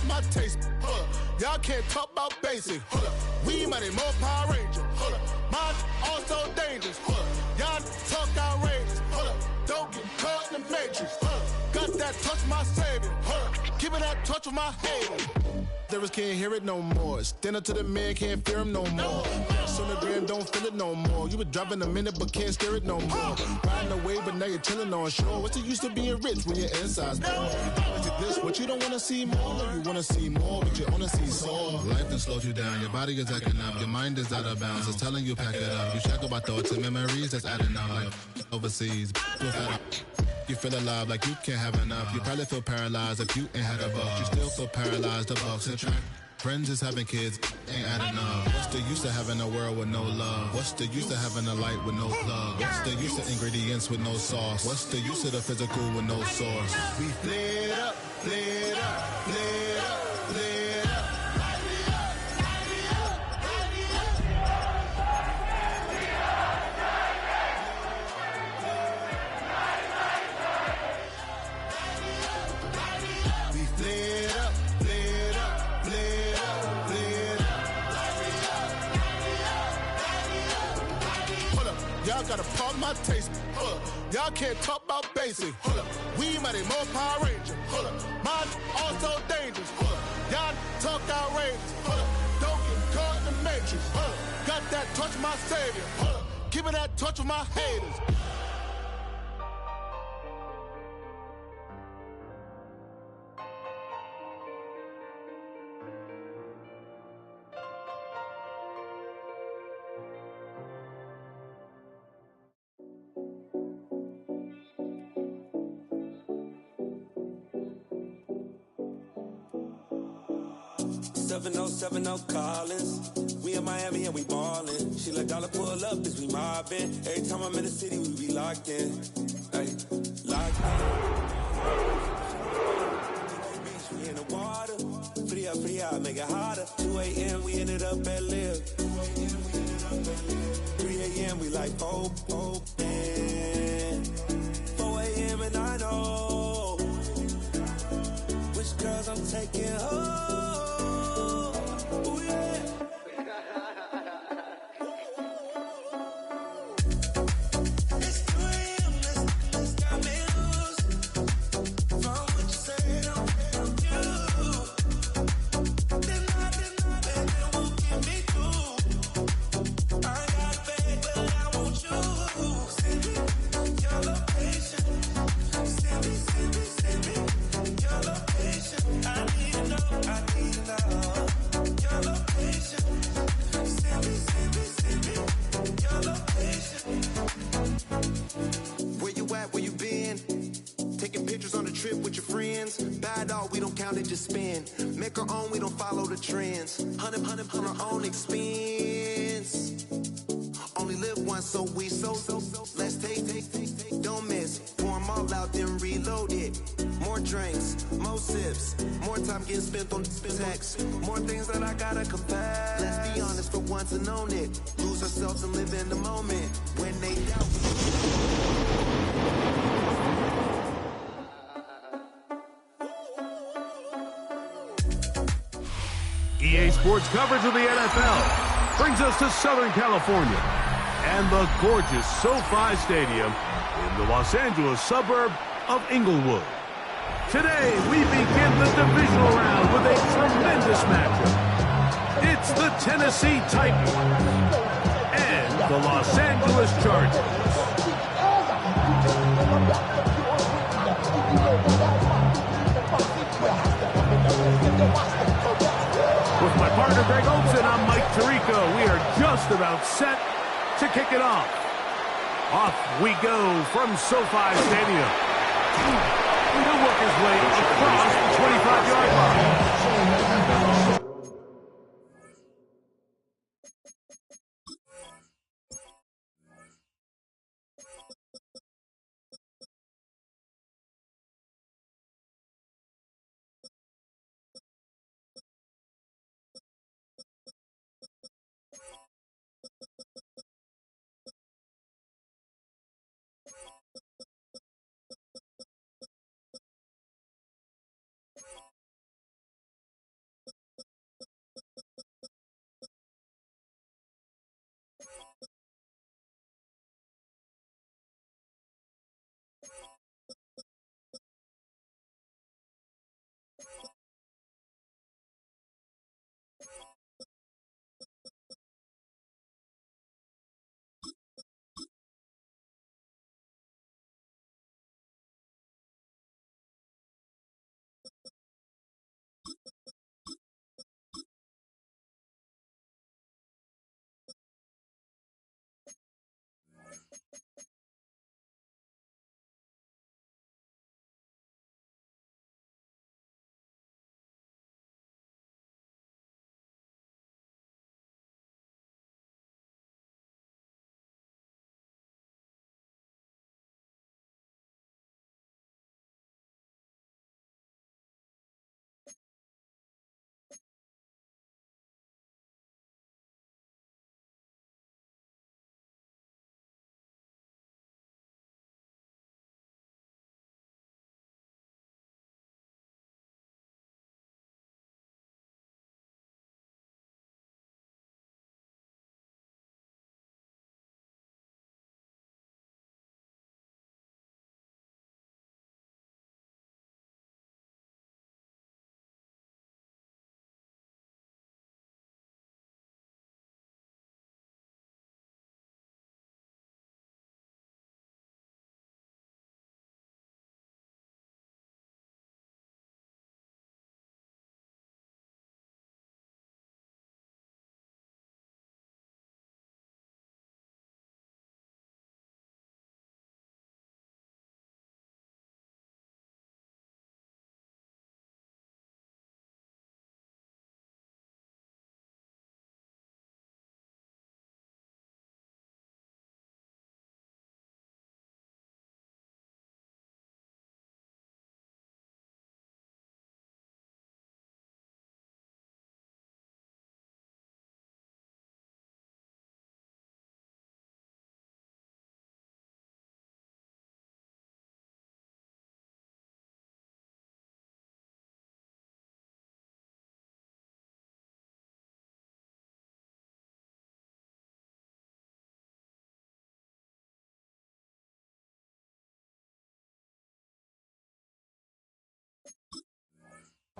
pop my taste. Hold up. Y'all can't talk about basic. Hold up. We money, more Power Ranger. Hold up. Mine also dangerous. Hold up. Y'all talk outrageous. Hold up. Don't get caught in the matrix. Hold up. Got that touch my savior. Hold up. Give it that touch with my haters. Lyrics can't hear it no more. Stand up to the man, can't fear him no more. Sonogram don't feel it no more. You been driving a minute but can't steer it no more. Riding away but now you're chilling on shore. What's the use of being rich when your inside's poor? This, what you don't wanna see more. You wanna see more, but you wanna see sore. Life done slowed you down. Your body is acting up. Your mind is out of bounds. It's telling you pack it up. You shackle by thoughts and memories that's adding up. Like overseas, you feel alive like you can't have enough. You probably feel paralyzed if you ain't had a buck. You still feel paralyzed, the bucks and track. Friends is having kids, ain't adding up. What's the use of having a world with no love? What's the use of having a light with no plug? What's the use of ingredients with no sauce? What's the use of the physical with no source? We flared up, flared up, flared up, flared up. Y'all gotta pop my taste. Hold up. Y'all can't talk about basic. Hold up. We mighty more Power Ranger. Hold up. Mine also dangerous. Hold up. Y'all talk outrageous. Hold up. Don't get caught in the matrix. Hold up. Got that touch my savior. Hold up. Give me that touch with my haters. Oh Collins. We in Miami and we ballin'. She like dollar pull up as we mobbin'. Every time I'm in the city, we be locked in. Ay, locked in. We in the water. Free out, make it hotter. 2 a.m. we ended up at Live. 3 a.m. we like Pope. 4 a.m. and I know which girls I'm taking home. Just spin, make our own, we don't follow the trends. 100 on our own expense. Only live once, so let's take, don't miss. Pour them all out, then reload it. More drinks, more sips, more time getting spent on text. More things that I gotta confess. Let's be honest for once and own it. Lose ourselves and live in the moment. When they doubt. EA Sports coverage of the NFL brings us to Southern California and the gorgeous SoFi Stadium in the Los Angeles suburb of Inglewood. Today, we begin the divisional round with a tremendous matchup. It's the Tennessee Titans and the Los Angeles Chargers. With my partner Greg Olson, I'm Mike Tirico. We are just about set to kick it off. Off we go from SoFi Stadium. He'll work his way across the 25-yard line.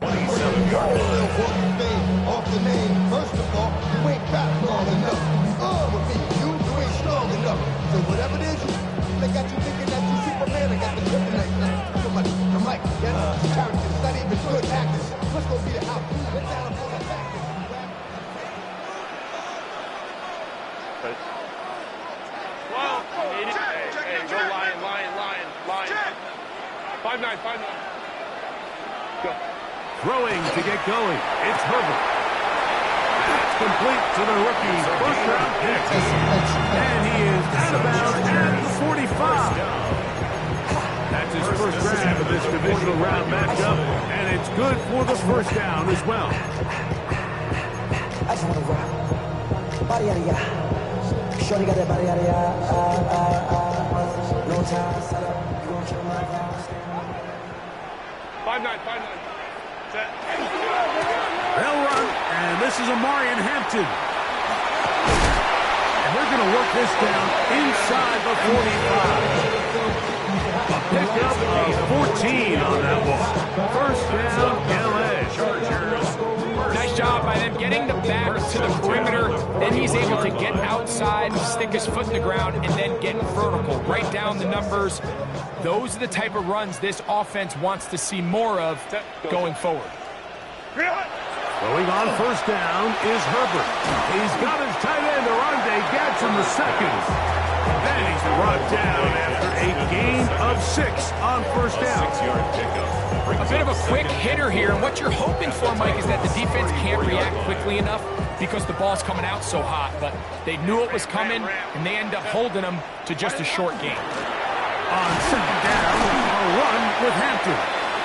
Off the name, first of all, you ain't back long enough. With me, you ain't strong enough. So whatever it is, they got you thinking that you Superman. I got the kryptonite. Somebody, I'm like, that's characters, not even good actors. Let's go be the house. Let's down on the back. Well, hey, go line. 5-9. Go. Throwing to get going. It's Herbert. That's complete to the rookie's first-round pick. And he is out of bounds at the 45. That's his first grab of this divisional round matchup, and it's good for the first down as well. I just want to rock. Body out of ya. Shorty got that body out of ya. No time, set up. You gon' kill my vibe. 5-9. They'll run, and this is Amarian Hampton. And they're going to work this down inside the 45. A pickup of 14 on that one. First down, LA. Nice job by them getting the back to the perimeter. Then he's able to get outside, stick his foot in the ground, and then get vertical. Right down the numbers. Those are the type of runs this offense wants to see more of going forward. Going on first down is Herbert. He's got his tight end, Oronde Gadsden the second. Then he's brought down after a gain of 6 on first down. A bit of a quick hitter here, and what you're hoping for, Mike, is that the defense can't react quickly enough because the ball's coming out so hot, but they knew it was coming, and they end up holding them to just a short gain. On second down, a run with Hampton.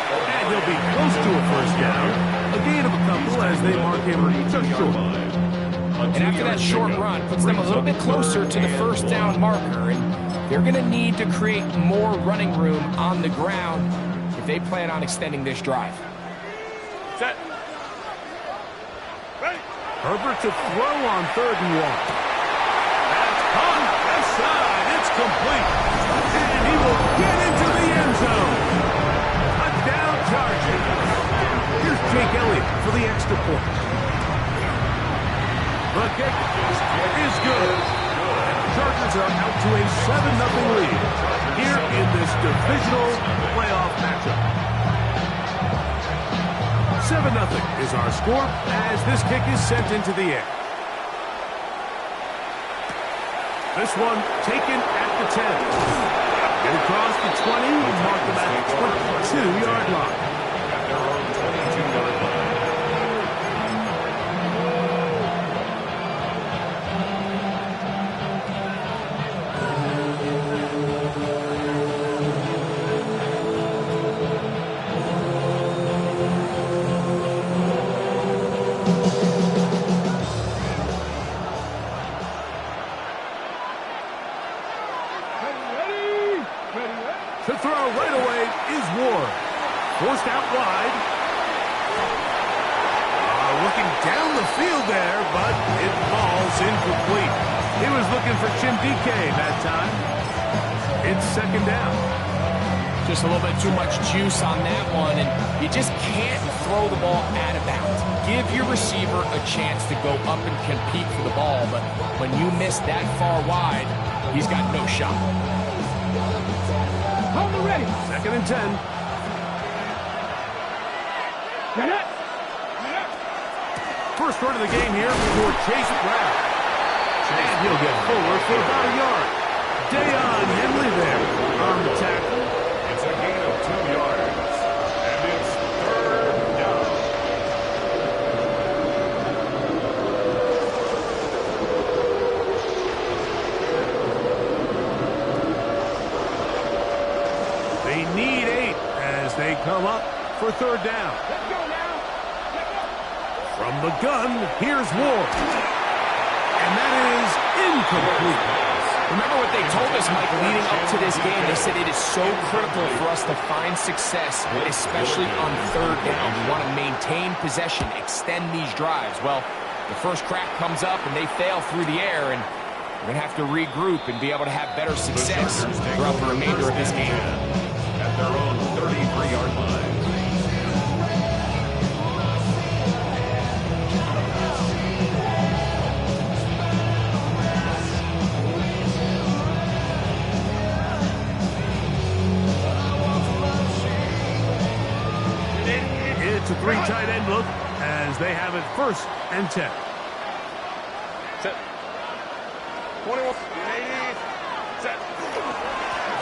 And he'll be close to a first down. A gain of a couple as they mark him just short. And after that short run, puts them a little bit closer to the first down marker, and they're going to need to create more running room on the ground if they plan on extending this drive. Set. Ready. Herbert to throw on 3rd and 1. That's on left side. It's complete. And he will get into the end zone. Touchdown Chargers. Here's Jake Elliott for the extra point. The kick is good. And the Chargers are out to a 7-0 lead here in this divisional playoff matchup. 7-0 is our score as this kick is sent into the air. This one taken at the 10. Get across the 20 and mark them at the 22-yard line. At their own 22-yard line. To throw right away is Ward. Forced out wide. Looking down the field there, but it falls incomplete. He was looking for Chindike that time. It's second down. Just a little bit too much juice on that one, and you just can't throw the ball out of bounds. Give your receiver a chance to go up and compete for the ball, but when you miss that far wide, he's got no shot. On the ready. Second and 10. First run of the game here for Chase Brown. And he'll get forward for about a yard. Deion Henley there on the tackle. It's a gain of 2 yards. And it's 3rd down. They need 8 as they come up for 3rd down. Let's go now. From the gun, here's Ward. And that is incomplete. Remember what they told us, Mike, leading up to this game. They said it is so critical for us to find success, especially on 3rd down. We want to maintain possession, extend these drives. Well, the first crack comes up and they fail through the air, and we're going to have to regroup and be able to have better success throughout the remainder of this game. At their own 33-yard line. three tight end look as they have it 1st and 10. Set. 21. Set.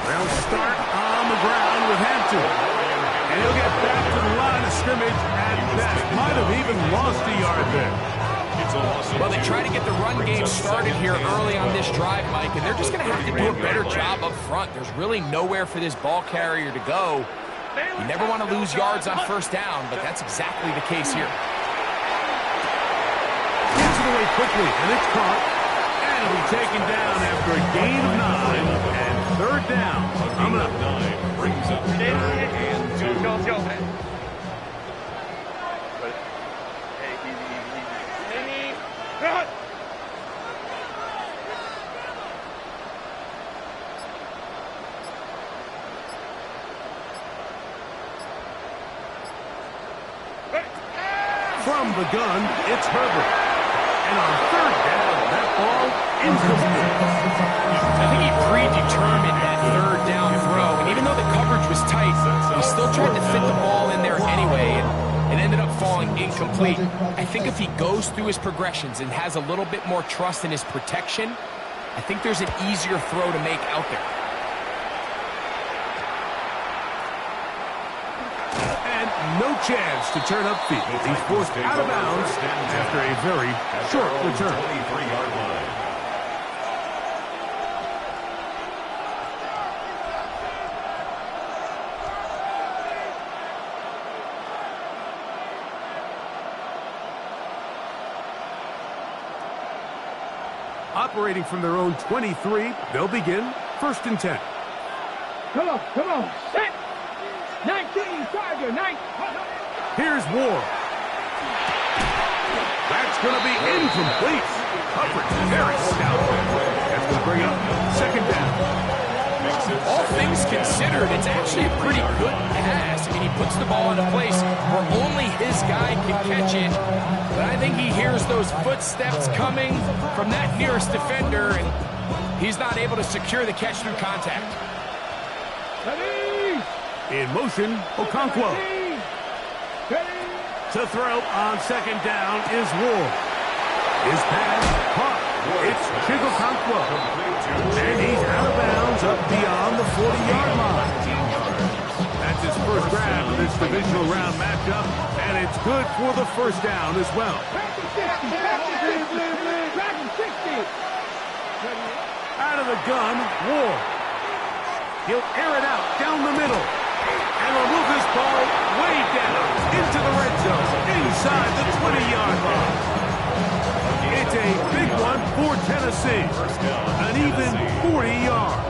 They'll start on the ground with Hampton. And he'll get back to the line of scrimmage at best. Might have even lost a yard there. Well, they try to get the run game started here early on this drive, Mike, and they're just going to have to do a better job up front. There's really nowhere for this ball carrier to go. You never want to lose yards on 1st down, but that's exactly the case here. Gets it away quickly, and it's caught. And it'll be taken down after a gain of 9 and 3rd down. Coming up. 9 brings up 3rd and 2. From the gun, it's Herbert. And on 3rd down, that ball incomplete. I think he predetermined that 3rd down throw. And even though the coverage was tight, he still tried to fit the ball in there anyway. And it ended up falling incomplete. I think if he goes through his progressions and has a little bit more trust in his protection, I think there's an easier throw to make out there. No chance to turn upfield. He's forced out of bounds after a very short return. 23-yard line. Operating from their own 23, they'll begin 1st and 10. Come on, set! 19, Tiger, 9. Here's Ward. That's going to be incomplete. Coverage very stout. That's going to bring up 2nd down. All things considered, it's actually a pretty good pass. I mean, he puts the ball in a place where only his guy can catch it. But I think he hears those footsteps coming from that nearest defender, and he's not able to secure the catch through contact. In motion, Okonkwo. To throw on 2nd down is Ward. His pass caught. It's Okonkwo. And he's out of bounds up beyond the 40-yard line. That's his 1st grab of this divisional round matchup, and it's good for the 1st down as well. Out of the gun, Ward. He'll air it out down the middle. And will move this ball way down into the red zone, inside the 20-yard line. It's a big one for Tennessee. An even 40 yards.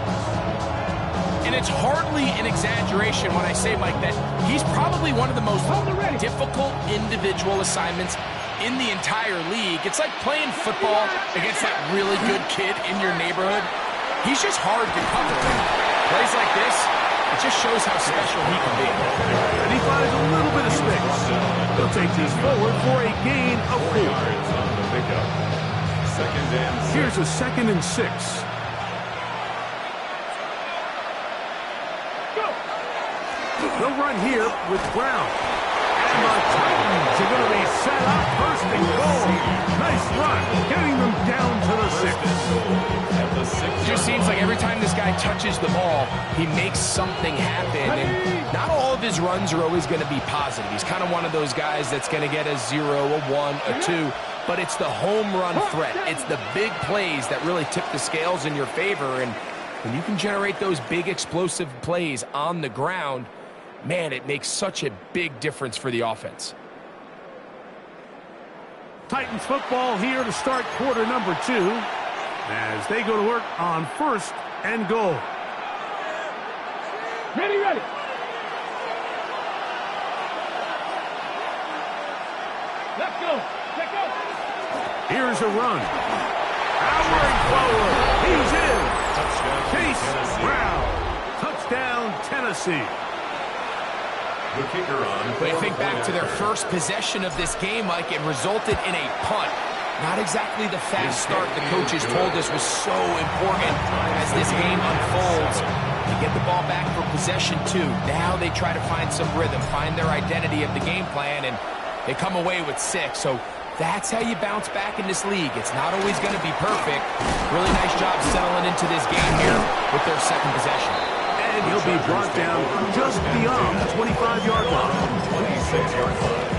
And it's hardly an exaggeration when I say, Mike, that he's probably one of the most difficult individual assignments in the entire league. It's like playing football against that really good kid in your neighborhood. He's just hard to cover. Plays like this, it just shows how special he can be. And he finds a little bit of space. He'll take this forward for a gain of 4. Here's a 2nd and 6. They'll run here with Brown. And the Titans are going to be set up 1st and goal. Nice run, getting them down to the 6. It just seems like every time this guy touches the ball, he makes something happen. And not all of his runs are always going to be positive. He's kind of one of those guys that's going to get a 0, a 1, a 2. But it's the home run threat. It's the big plays that really tip the scales in your favor. And when you can generate those big explosive plays on the ground, man, it makes such a big difference for the offense. Titans football here to start quarter number 2 as they go to work on 1st and goal. Ready. Let's go. Here's a run. Powering forward. He's in. Chase Brown. Touchdown, Tennessee. The kicker on. But you think back to their first possession of this game, Mike, it resulted in a punt. Not exactly the fast start the coaches told us was so important as this game unfolds. To get the ball back for possession, too. Now they try to find some rhythm, find their identity of the game plan, and they come away with 6. So that's how you bounce back in this league. It's not always going to be perfect. Really nice job settling into this game here with their second possession. And he'll be brought down just beyond the 25-yard line. 26-yard line.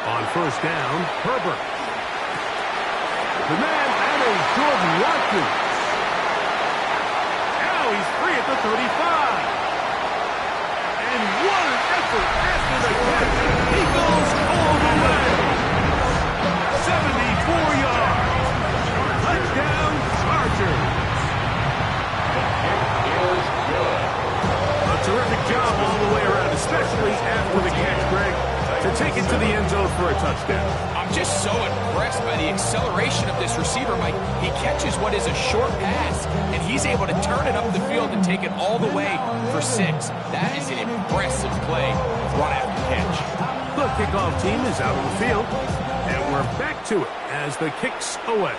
On first down, Herbert. The man, that is Jordan Watkins. Now he's free at the 35. And what an effort after the catch. He goes all the way. 74 yards. Touchdown, Chargers. A terrific job all the way around, especially after the catch, Greg, to take it to the end zone for a touchdown. I'm just so impressed by the acceleration of this receiver, Mike. He catches what is a short pass, and he's able to turn it up the field and take it all the way for 6. That is an impressive play run after catch. The kickoff team is out of the field, and we're back to it as the kick's away.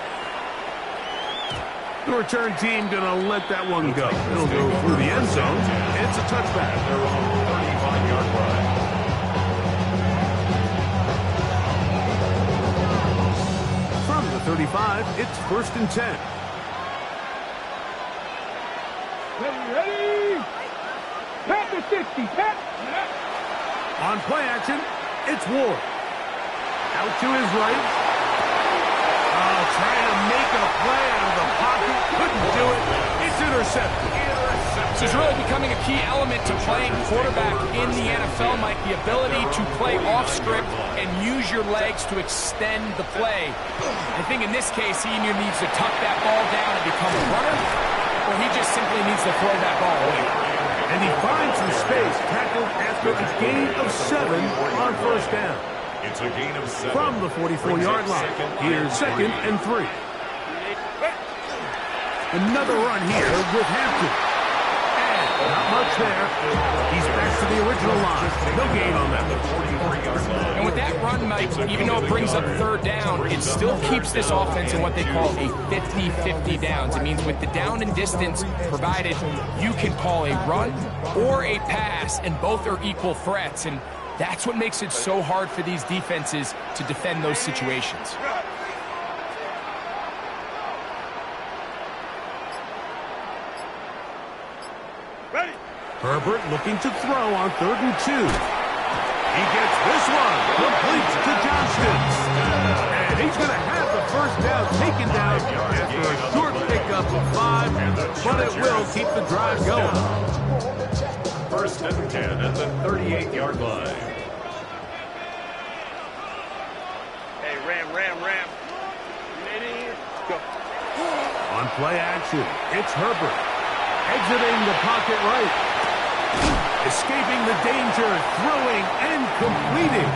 The return team going to let that one go. It'll go through the end zone. It's a touchback. They're on the 35-yard line. From the 35, it's 1st and 10. Ready? Pat the 60, Pat. On play action, it's Ward. Out to his right. Trying to make a play out of the pocket. Couldn't do it. It's intercepted. This is really becoming a key element to playing quarterback in the NFL, Mike. The ability to play off script and use your legs to extend the play. I think in this case, he either needs to tuck that ball down and become a runner, or he just simply needs to throw that ball away. And he finds some space, tackled after a gain of 7 on first down. It's a gain of 7. From the 44-yard line, here's 2nd and 3. Another run here with Hampton. And not much there. He's back to the original line. No gain on that. And with that run, Mike, even though it brings up 3rd down, it still keeps this offense in what they call a 50-50 downs. It means with the down and distance provided, you can call a run or a pass, and both are equal threats. And that's what makes it so hard for these defenses to defend those situations. Ready? Herbert looking to throw on 3rd and 2. He gets this one, completes to Johnston. And he's going to have the first down taken down after a short pickup of 5, but it will keep the drive going. 1st and 10 at the 38-yard line. Hey, ram. Ready? Go. On play action, it's Herbert. Exiting the pocket right. Escaping the danger, throwing and completing.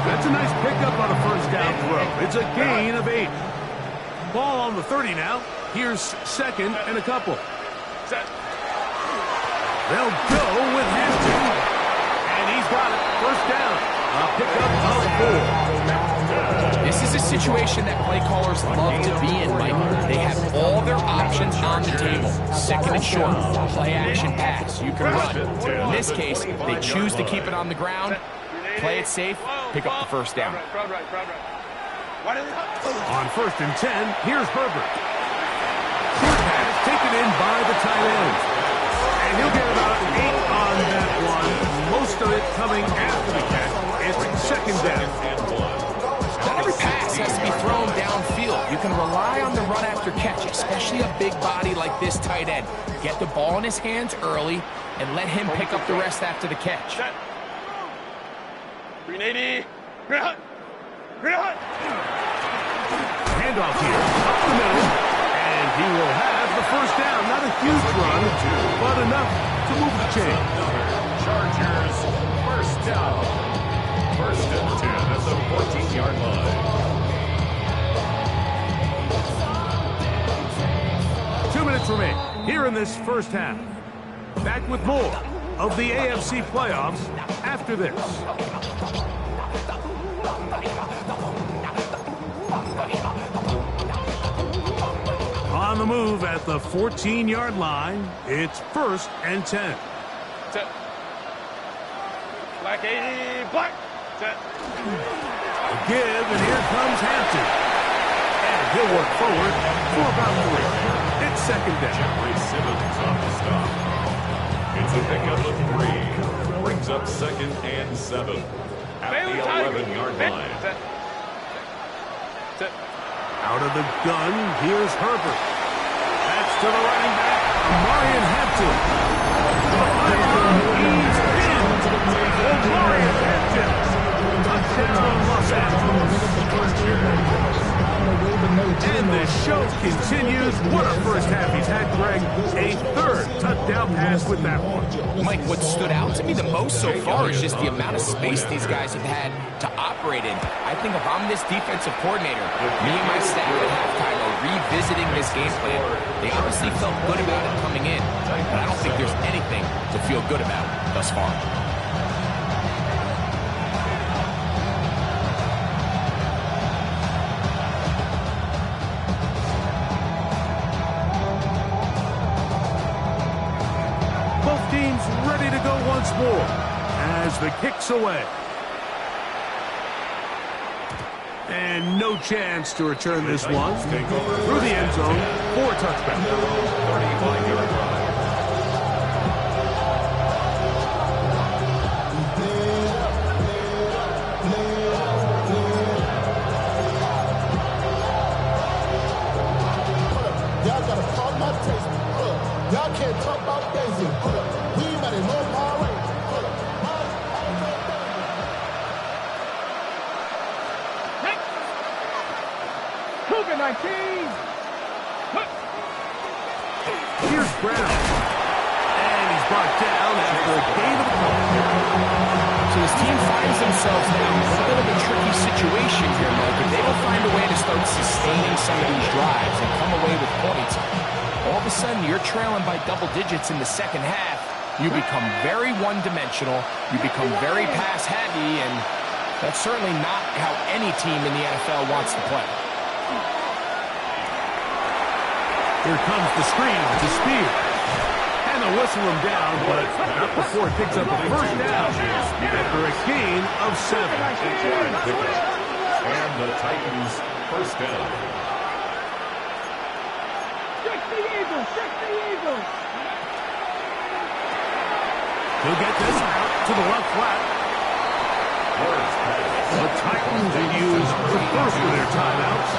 That's a nice pickup on a first down throw. It's a gain of 8. Ball on the 30 now. Here's 2nd and a couple. Set. They'll go with Hampton. And he's got it. First down. A pickup of 4. This is a situation that play callers love to be in, Mike. They have all their options on the table. 2nd and short, play action pass. You can run. In this case, they choose to keep it on the ground, play it safe, pick up the first down. On 1st and 10, here's Herbert. Short pass taken in by the tight end. And he'll get about 8 on that one. Most of it coming after the catch. It's 2nd down. Not every pass has to be thrown downfield. You can rely on the run after catch, especially a big body like this tight end. Get the ball in his hands early and let him pick up the rest after the catch. 380. Handoff here, up the middle, and he will have the first down. Not a huge run, but enough to move the chain. Chargers, first down. 1st and 10 at the 14-yard line. minutes remain here in this first half. Back with more of the AFC playoffs after this. On the move at the 14-yard line, it's 1st and 10. Set. Black 80, black. Set. A give, and here comes Hampton. And he'll work forward for about 3. It's 2nd down. Jeffrey Simmons off the stop. It's a pickup of 3. Brings up 2nd and 7 at the 11-yard line. Set. Set. Out of the gun, here's Herbert. That's to the running back, Marion Hampton. He's in. Marion Hampton. Touchdown, Los Angeles. And the show continues. What a first half he's had, Greg. A 3rd touchdown pass with that one. Mike, what stood out to me the most so far is just the amount of space these guys have had to operate in. I think if I'm this defensive coordinator, me and my staff at halftime are revisiting this game plan. They obviously felt good about it coming in, but I don't think there's anything to feel good about thus far. Ready to go once more as the kick's away. And no chance to return this one. Through the end zone for a touchback. 35-yard line. Y'all gotta talk my taste. Y'all can't talk about Daisy. We mighty more Power Rangers. Cougar 19. Here's Brown. And he's brought down after a gain of 1. So this team finds themselves now in a bit of a tricky situation here, Mike. If they don't find a way to start sustaining some of these drives and come away with points, all of a sudden you're trailing by double digits in the second half. You become very one-dimensional. You become very pass-heavy, and that's certainly not how any team in the NFL wants to play. Here comes the screen to Spear. And they'll whistle him down, but not before it picks up a first down after a gain of 7. And the Titans first down. Check the Eagles. Check the Eagles. He'll get this out to the left flat. The Titans use the first of their timeouts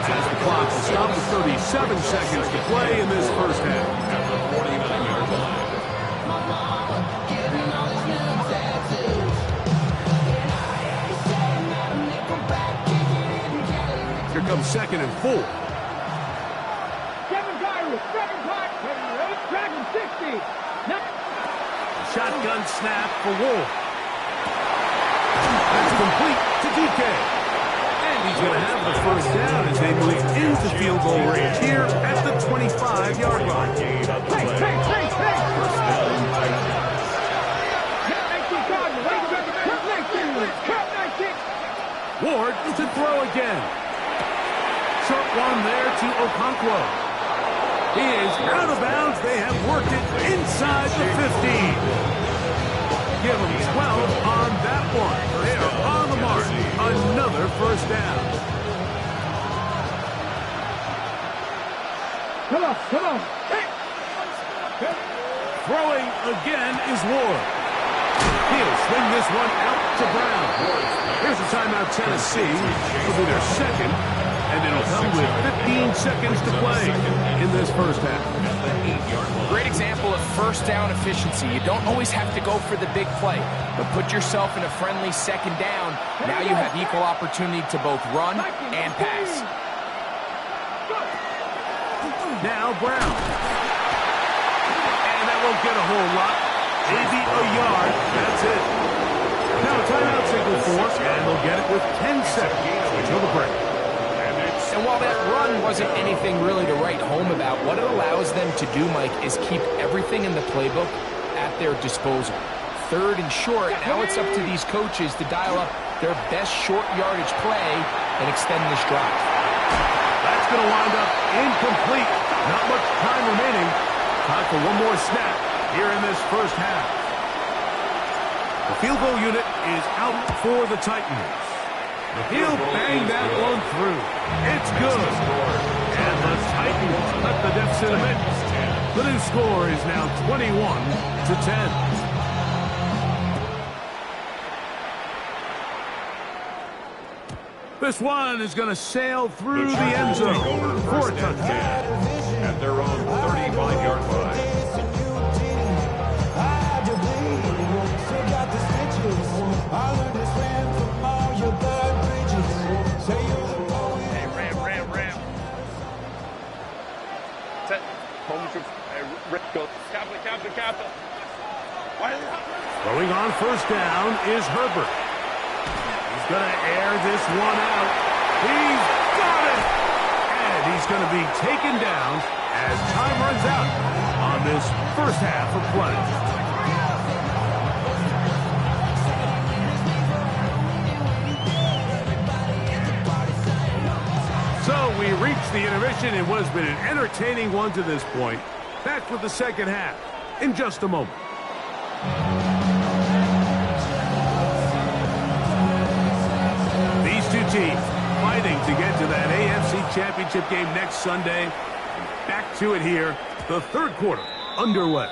as the clock will stop with 37 seconds to play in this first half. At the 49-yard line. Here comes 2nd and 4. Kevin Tyrus. Second time. Dragon 60. Shotgun snap for Wolf. That's complete to DK. And he's going to have the first down as they move into field goal range here at the 25-yard line. Hey. Ward to throw again. Short one there to Okonkwo. He is out of bounds. They have worked it inside the 15. Give them 12 on that one. They are on the mark. Another first down. Come on. Hey. Throwing again is Ward. He'll swing this one out to Brown. Here's a timeout, Tennessee. It'll be their second, and it'll come with 15 seconds to play in this first half. Great example of first down efficiency. You don't always have to go for the big play, but put yourself in a friendly second down. Now you have equal opportunity to both run and pass. Now Brown. And that won't get a whole lot. Maybe a yard. That's it. Now a timeout signal for us, and they'll get it with 10 seconds until the break. And it's And while that run wasn't anything really to write home about, what it allows them to do, Mike, is keep everything in the playbook at their disposal. 3rd and short, now it's up to these coaches to dial up their best short yardage play and extend this drive. That's going to wind up incomplete. Not much time remaining. Time for one more snap here in this first half. The field goal unit is out for the Titans. He'll bang that one through. It's good. And the Titans cut the deficit a bit. The new score is now 21-10. This one is going to sail through the end zone for a touchdown. At their own 35-yard line. Hey, Ram. Set. Home troops. Rick, go. Captain. Throwing on first down is Herbert. He's going to air this one out. He's got it! And he's going to be taken down as time runs out on this first half of play. So we reached the intermission in what has been an entertaining one to this point. Back with the second half in just a moment. These two teams fighting to get to that AFC Championship game next Sunday. And back to it here, the third quarter underway.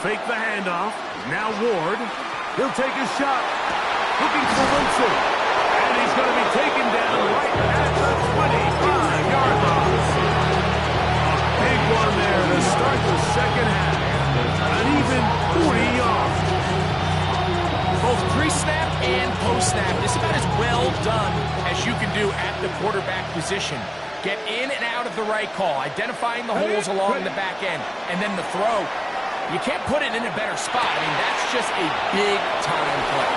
Fake the handoff. Now Ward. He'll take a shot. Looking for Winston. And he's going to be taken down right at the 25-yard line. A big one there to start the second half. An even 40 yards. Both pre-snap and post-snap. This is about as well done as you can do at the quarterback position. Get in and out of the right call, identifying the holes along the back end, and then the throw. You can't put it in a better spot. I mean, that's just a big-time play.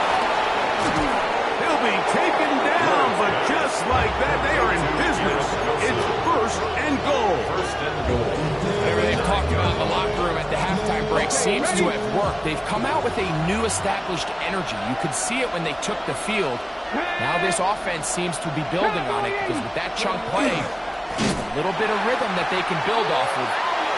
He'll be taken down, but just like that, they are in business. It's first and goal. Whatever they've talked about in the locker room at the halftime break seems to have worked. They've come out with a new established energy. You could see it when they took the field. Now this offense seems to be building on it because with that chunk play, just a little bit of rhythm that they can build off of.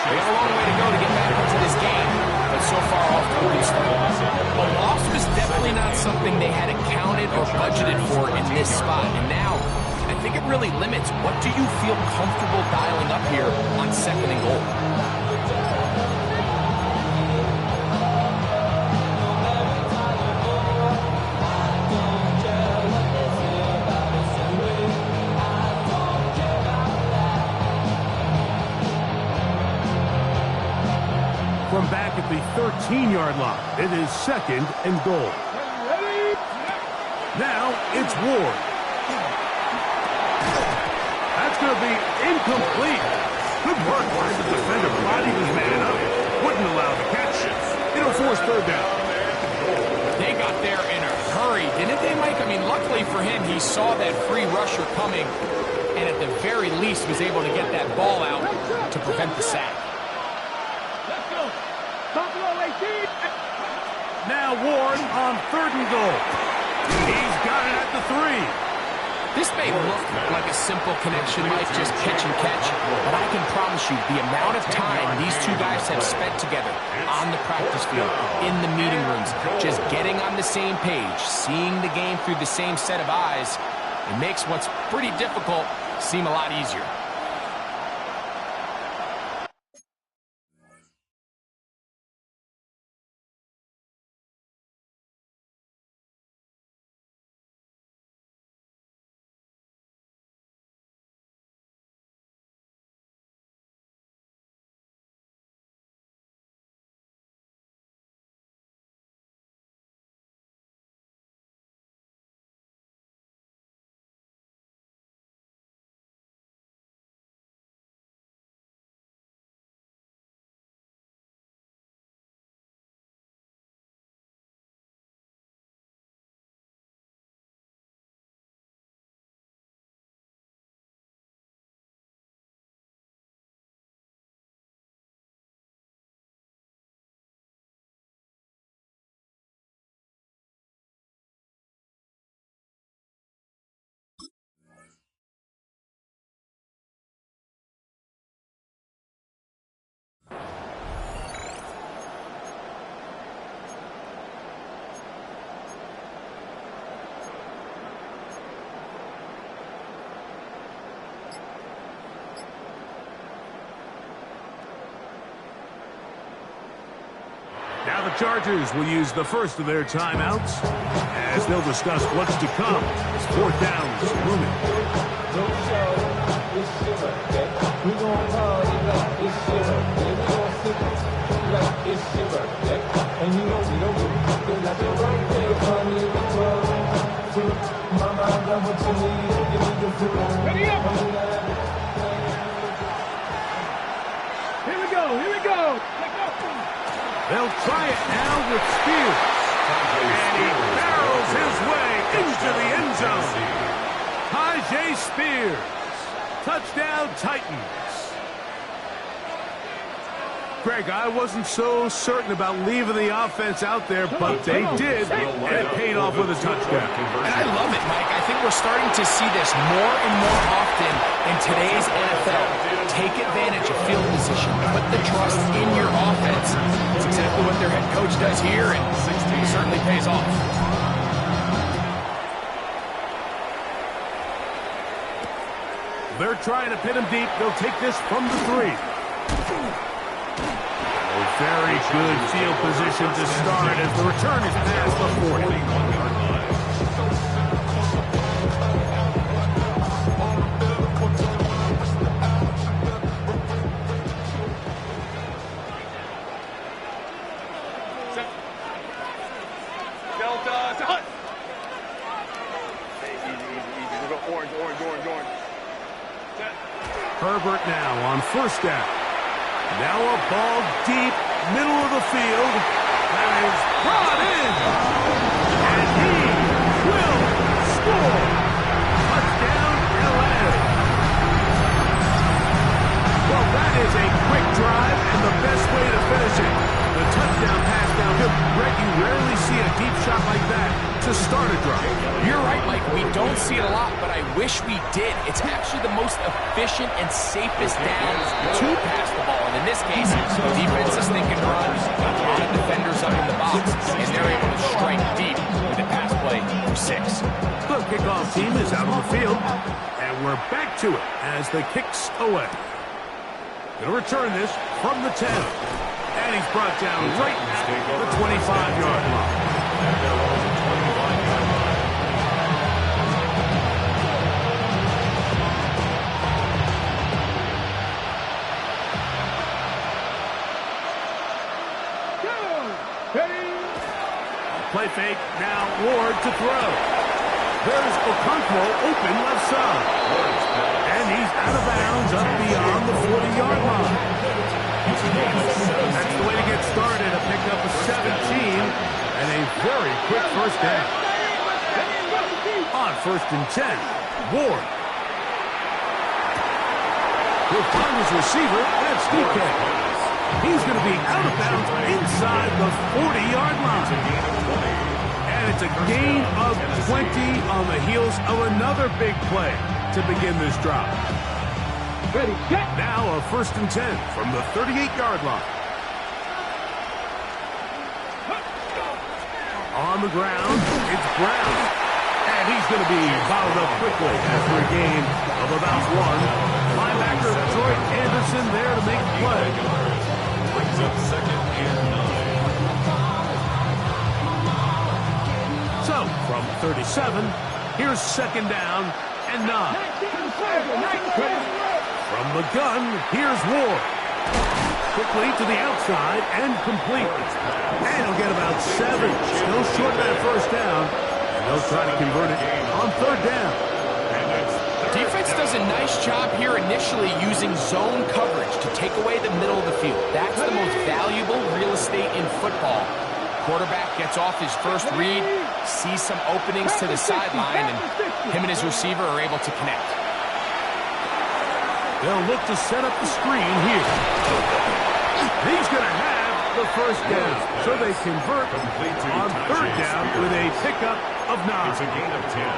They have a long way to go to get back into this game, but so far off to a good start. A loss was definitely not something they had accounted or budgeted for in this spot, and now I think it really limits what do you feel comfortable dialing up here on 2nd and goal. From back at the 13-yard line, it is 2nd and goal. Now it's Ward. That's going to be incomplete. Good work by the defender, providing his man up. Wouldn't allow the catch. It'll force 3rd down. They got there in a hurry, didn't they, Mike? I mean, luckily for him, he saw that free rusher coming, and at the very least was able to get that ball out to prevent the sack. Now Ward on 3rd and goal. He's got it at the 3. This may look like a simple connection, Mike, just pitch and catch, but I can promise you the amount of time these two guys have spent together on the practice field, in the meeting rooms, just getting on the same page, seeing the game through the same set of eyes, it makes what's pretty difficult seem a lot easier. Now the Chargers will use the first of their timeouts as they'll discuss what's to come. It's 4th down looming. Ready up! Here we go, here we go! They'll try it now with Spears. And he barrels his way into the end zone. Tyjae Spears. Touchdown, Titans. Greg, I wasn't so certain about leaving the offense out there, but they did, and it paid off with a touchdown. And I love it, Mike. I think we're starting to see this more and more often in today's NFL. Take advantage of field position. Put the trust in your offense. That's exactly what their head coach does here, and it certainly pays off. They're trying to pin him deep. They'll take this from the 3. Very good field position to start as the return is past the 40. Delta to Hunt. Easy. We'll go orange. Herbert now on 1st down. Now a ball deep, middle of the field, that is brought in, and he will score. Touchdown, LA. Well, that is a quick drive and the best way to finish it. The touchdown pass downhill. Greg, you rarely see a deep shot like that to start a drive. You're right, Mike. We don't see it a lot, but I wish we did. It's actually the most efficient and safest down to pass the ball. And in this case, the defense is thinking run, a lot of defenders up in the box, and they're able to strike deep with a pass play for 6. The kickoff team is out on the field, and we're back to it as the kick's away. Going to return this from the 10. And he's brought down right at the 25-yard line. Play fake, now Ward to throw. There's Okonkwo open left side. And he's out of bounds up beyond the 40-yard line. That's the way to get started, a pickup of 17 and a very quick 1st down. On 1st and 10, Ward. He'll find his receiver, that's DK. He's going to be out of bounds inside the 40-yard line. And it's a gain of 20 on the heels of another big play to begin this drive. Now a 1st and 10 from the 38-yard line. On the ground, it's Brown. And he's going to be fouled up quickly after a gain of about 1. Linebacker Troy Anderson there to make the play. Brings up 2nd and 9. So, from 37, here's 2nd down and 9. From the gun, here's Ward. Quickly to the outside and complete. And he'll get about 7. Still short of that 1st down. And they'll try to convert it on 3rd down. Defense does a nice job here initially using zone coverage to take away the middle of the field. That's the most valuable real estate in football. Quarterback gets off his first read, sees some openings to the sideline, and him and his receiver are able to connect. They'll look to set up the screen here. He's going to have the 1st down. So they convert on 3rd down with a pickup of 9. It's a gain of 10.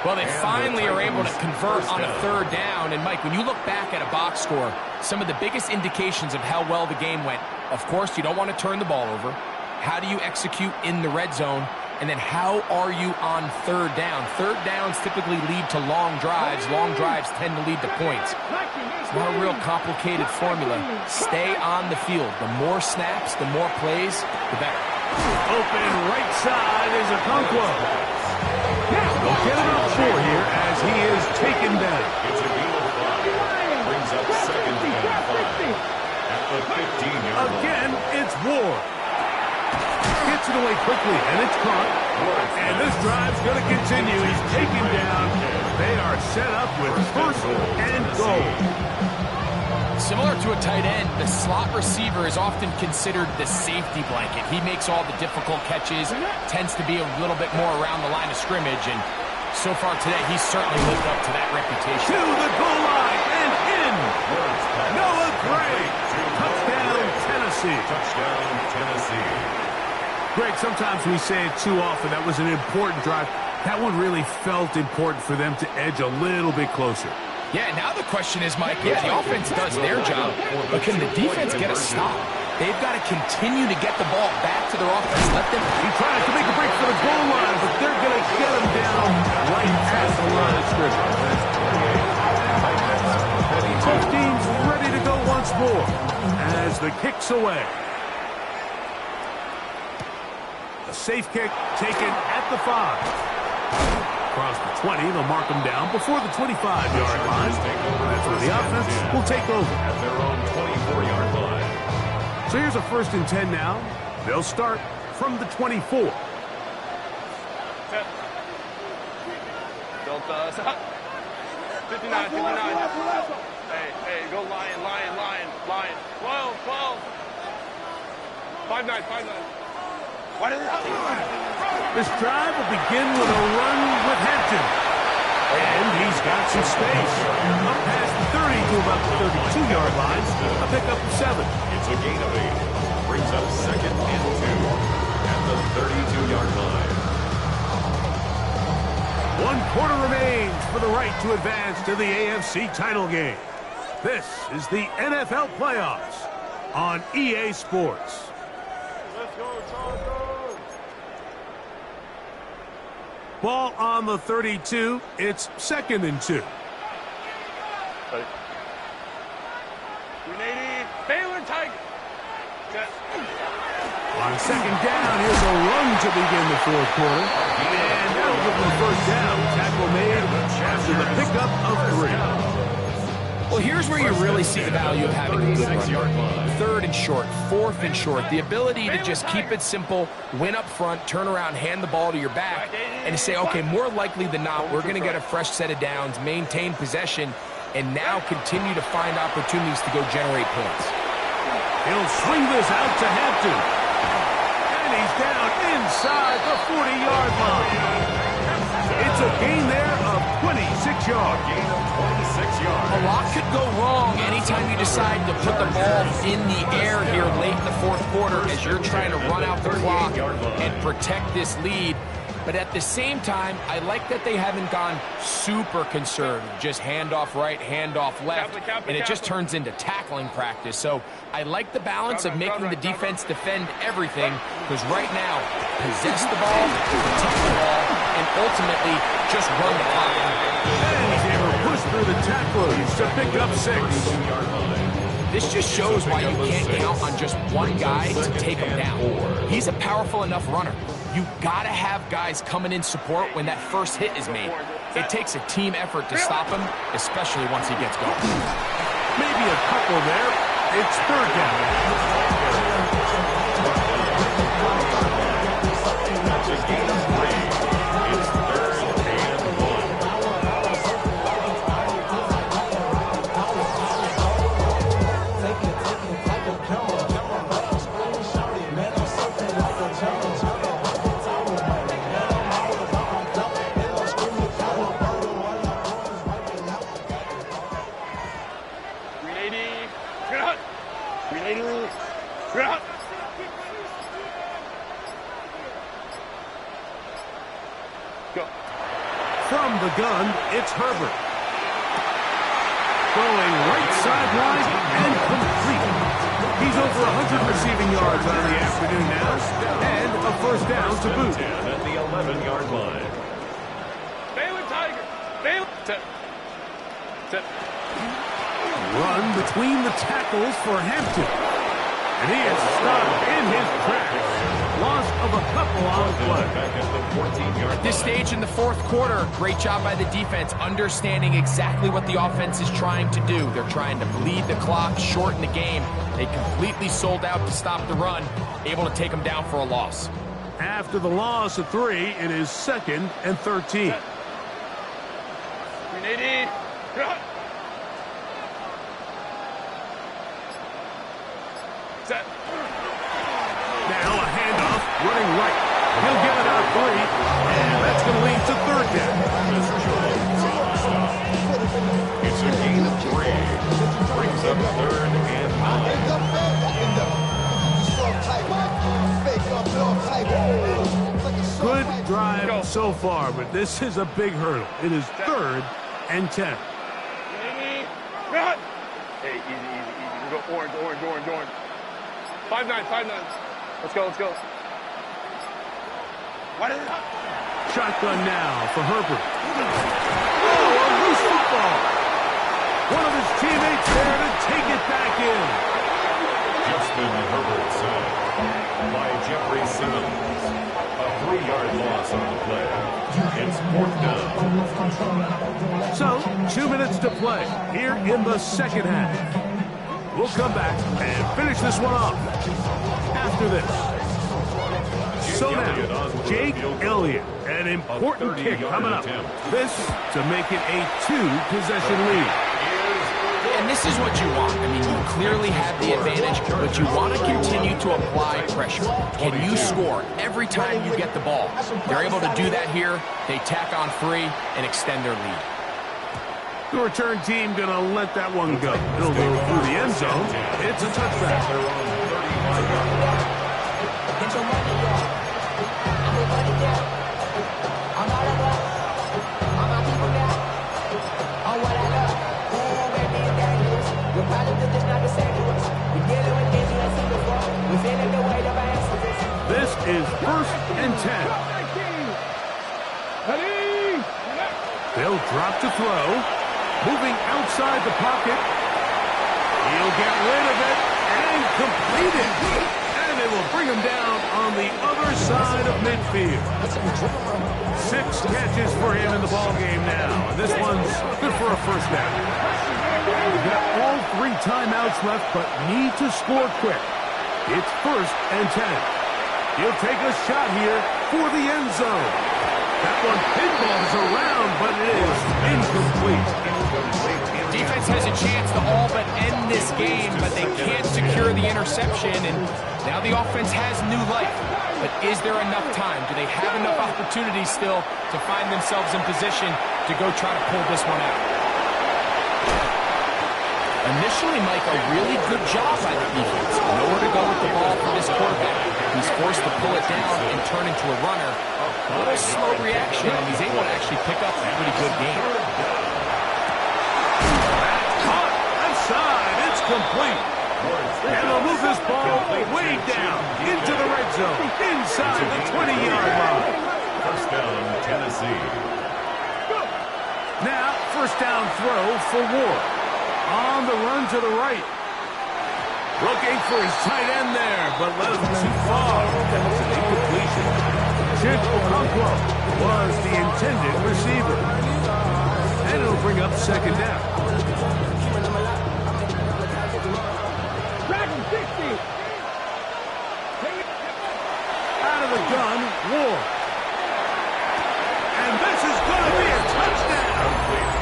Well, they finally are able to convert on a 3rd down. And, Mike, when you look back at a box score, some of the biggest indications of how well the game went, of course, you don't want to turn the ball over. How do you execute in the red zone? And then how are you on third down? Third downs typically lead to long drives. Long drives tend to lead to points. It's not a real complicated formula. Stay on the field. The more snaps, the more plays, the better. Open right side is Okonkwo. They'll get it up 4 here as he is taken down. It's a gain of 5. Brings up second and 5. At the 15-yard line. Again, it's Ward. Gets it away quickly, and it's caught. And this drive's going to continue. He's taken down. They are set up with first and goal. Similar to a tight end, the slot receiver is often considered the safety blanket. He makes all the difficult catches, tends to be a little bit more around the line of scrimmage, and so far today, he's certainly lived up to that reputation. To the goal line and in. Noah Gray. Touchdown, Tennessee. Touchdown, Tennessee. Greg, sometimes we say it too often. That was an important drive. That one really felt important for them to edge a little bit closer. Yeah, now the question is, Mike, the offense does their job, but can the defense get a stop? They've got to continue to get the ball back to their offense. Let them. He tries to make a break for the goal line, but they're going to get him down right at the line of scrimmage. Both teams ready to go once more as the kick's away. A safe kick taken at the 5. Across the 20, they'll mark him down before the 25-yard line. That's where the offense will take over. At their own 24-yard line. So here's a 1st and 10 now. They'll start from the 24. Delta. 59. Hey, go Lion. 12. 5-9. Why did This drive will begin with a run with Hampton. And he's got some space. Up past the 30 to about the 32-yard line. A pickup of 7. It's a gain of 8. Brings up second and 2 at the 32-yard line. 1 quarter remains for the right to advance to the AFC title game. This is the NFL playoffs on EA Sports. Let's go, Chargers! Ball on the 32. It's 2nd and 2. 380. Baylor Tiger. On 2nd down, here's a run to begin the 4th quarter. And that'll give them the 1st down. Tackle made after the pickup of 3. Well, here's where you really see the value of having a good run. 3rd and short, 4th and short. The ability to just keep it simple, win up front, turn around, hand the ball to your back, and to say, okay, more likely than not, we're going to get a fresh set of downs, maintain possession, and now continue to find opportunities to go generate points. He'll swing this out to Hampton. And he's down inside the 40-yard line. It's a gain there of 26 yards. Gain of 26 yards. A lot could go wrong anytime you decide to put the ball in the air here late in the 4th quarter as you're trying to run out the clock and protect this lead. But at the same time, I like that they haven't gone super conservative. Just handoff right, handoff left, and it just turns into tackling practice. So I like the balance of making the defense defend everything, because right now, possess the ball, protect the ball, and ultimately just run the clock. And he's able to push through the tacklers to pick up 6. This just shows why you can't count on just one guy to take him down. He's a powerful enough runner. You gotta have guys coming in support when that first hit is made. It takes a team effort to stop him, especially once he gets going. Maybe a couple there. It's 3rd down. That's a gain of 3. It's 3rd and 1. From the gun, it's Herbert. Throwing right sideline and complete. He's over 100 receiving yards on the afternoon now, and a first down to boot. At the 11-yard line. Baylor Tiger. Baylor. Run between the tackles for Hampton. And he is stopped in his tracks. Loss of a couple on play. At this stage in the fourth quarter, great job by the defense, understanding exactly what the offense is trying to do. They're trying to bleed the clock, shorten the game. They completely sold out to stop the run, able to take them down for a loss. After the loss of 3, it is 2nd and 13. Set. Now a handoff, running right. He'll give it out 3, and that's going to lead to 3rd down. It's a gain of 3. Brings up 3rd and 9. Good drive so far, but this is a big hurdle. It is 3rd and 10. Hey, easy. We go orange. 5-9. Let's go. Shotgun now for Herbert. Oh, a loose football. One of his teammates there to take it back in. Justin Herbert sacked by Jeffrey Simmons. A 3-yard loss on the play. It's 4th down. So, 2 minutes to play here in the second half. We'll come back and finish this one off after this. So now, Jake Elliott, an important kick coming up. This to make it a 2-possession lead. And this is what you want. I mean, you clearly have the advantage, but you want to continue to apply pressure. Can you score every time you get the ball? They're able to do that here. They tack on 3 and extend their lead. The return team going to let that one go. It'll go through the end zone. It's a touchback. This is 1st and 10. They'll drop to throw. Moving outside the pocket. He'll get rid of it and complete it. And they will bring him down on the other side of midfield. 6 catches for him in the ballgame now. This one's good for a first down. We've got all 3 timeouts left, but need to score quick. It's 1st and 10. He'll take a shot here for the end zone. That one pinballs around, but it is incomplete. Defense has a chance to all but end this game, but they can't secure the interception, and now the offense has new life. But is there enough time? Do they have enough opportunities still to find themselves in position to go try to pull this one out? Initially, Mike, a really good job by the defense. Nowhere to go with the ball for this quarterback. He's forced to pull it down and turn into a runner. A little slow reaction, and he's able to actually pick up a pretty good game. Caught outside. It's complete. And they'll move this ball way down into the red zone, inside the 20-yard line. First down, Tennessee. Now, first down throw for Ward. On the run to the right. Looking for his tight end there, but led him too far. It's an incompletion. Chip Okonkwo was the intended receiver. And it'll bring up second down. Out of the gun, Ward. And this is going to be a touchdown.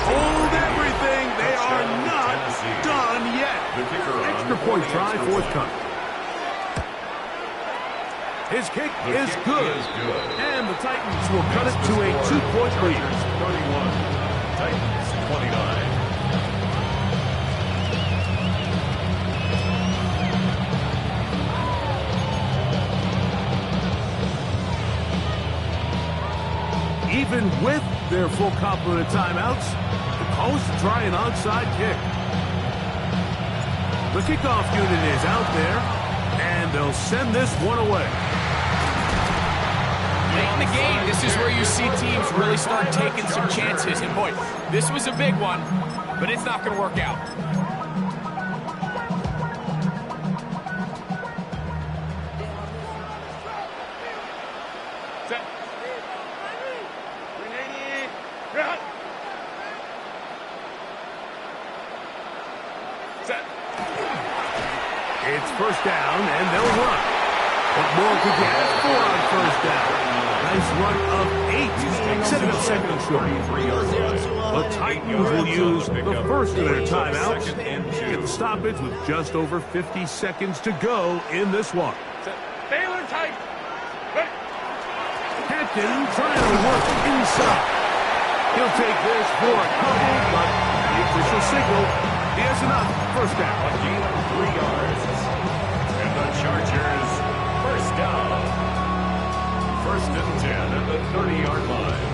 Hold everything. They are not done yet. Extra point try forthcoming. His kick is good. And the Titans will cut it to a 2-point lead. 31. Titans 29. Even with their full complement of timeouts, the Colts try an onside kick. The kickoff unit is out there, and they'll send this one away. Late in the game, this is where you see teams really start taking some chances. And boy, this was a big one, but it's not going to work out. Set. 380. Run. Set. It's first down, and they'll run. What more could you ask for on first down? Nice run of 8, setting up second and short. The Titans will use the first of their timeouts. Get the stoppage with just over 50 seconds to go in this one. Baylor tight. Ready. Hampton trying to work inside. He'll take this for a couple, but the official signal, he has enough. First down. A gain of 3 yards. And the Chargers, first down. First and 10 at the 30-yard line.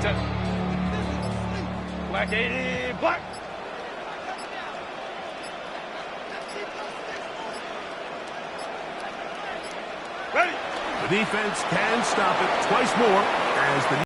Set. Black 80. Black. Ready. The defense can stop it twice more as the